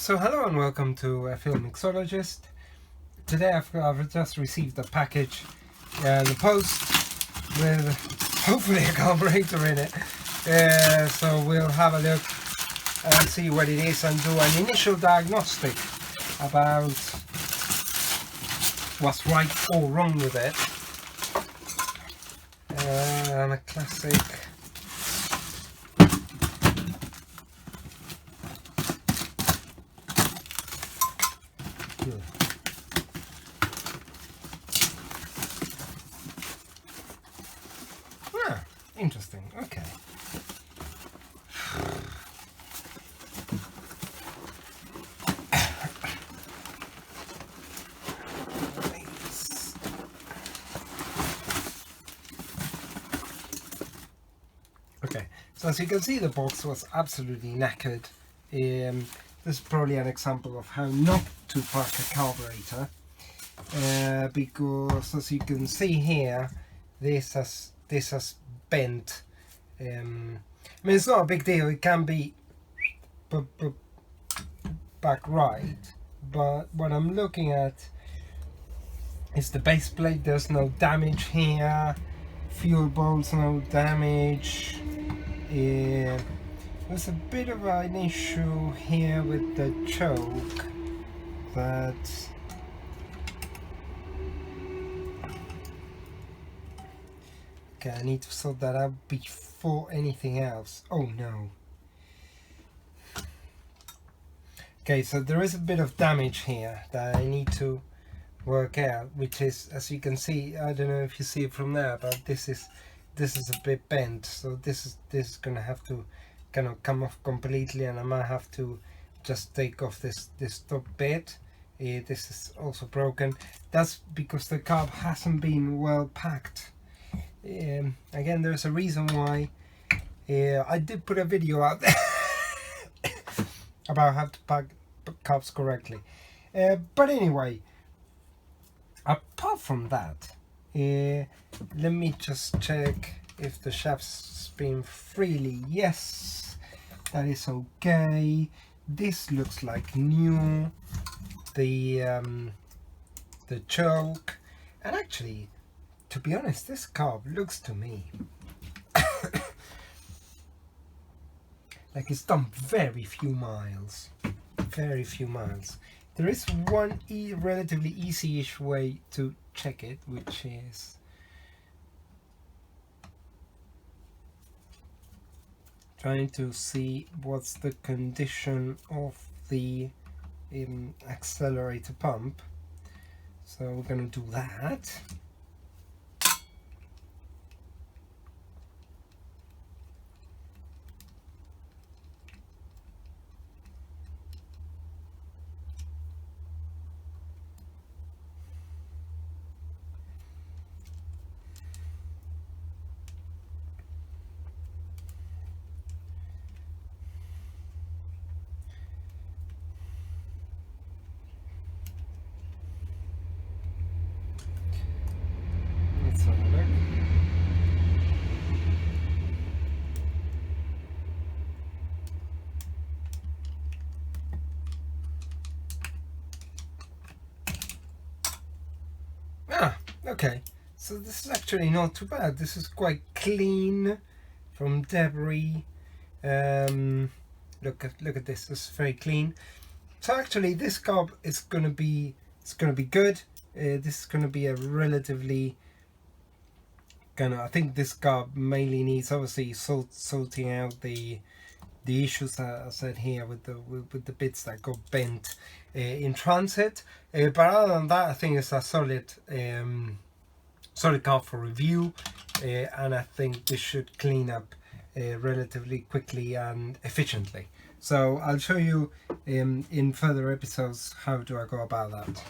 So hello and welcome to Mixologist. Today I've just received a package in the post with hopefully a carburetor in it. So we'll have a look and see what it is and do an initial diagnostic about what's right or wrong with it. And a classic interesting. Okay. Okay, so as you can see, the box was absolutely knackered. This is probably an example of how not to pack a carburetor, because as you can see here, this has bent. I mean, it's not a big deal. It can be back right, but what I'm looking at is the base plate. There's no damage here. Fuel bowls, no damage. There's a bit of an issue here with the choke that okay, I need to sort that out before anything else. Oh no. Okay, so there is a bit of damage here that I need to work out, which is, as you can see, I don't know if you see it from there, but this is a bit bent, so this is gonna have to kind of come off completely, and I might have to just take off this top bit. This is also broken. That's because the carb hasn't been well packed. Again, there's a reason why. I did put a video out there about how to pack carbs correctly, but anyway, apart from that, let me just check if the shaft's spin freely. Yes, that is okay. This looks like new. The choke, and actually, to be honest, this carb looks to me like it's done very few miles. There is one relatively easy-ish way to check it, which is trying to see what's the condition of the accelerator pump. So we're going to do that. Let's have a look. Okay, so this is actually not too bad. This is quite clean from debris. Look at this. This is very clean. So actually, this carb is gonna be good. This is gonna be a relatively I think this carb mainly needs, obviously, sorting out the issues that I said here with the bits that got bent in transit. But other than that, I think it's a solid carb for review, and I think this should clean up relatively quickly and efficiently. So I'll show you in further episodes how do I go about that.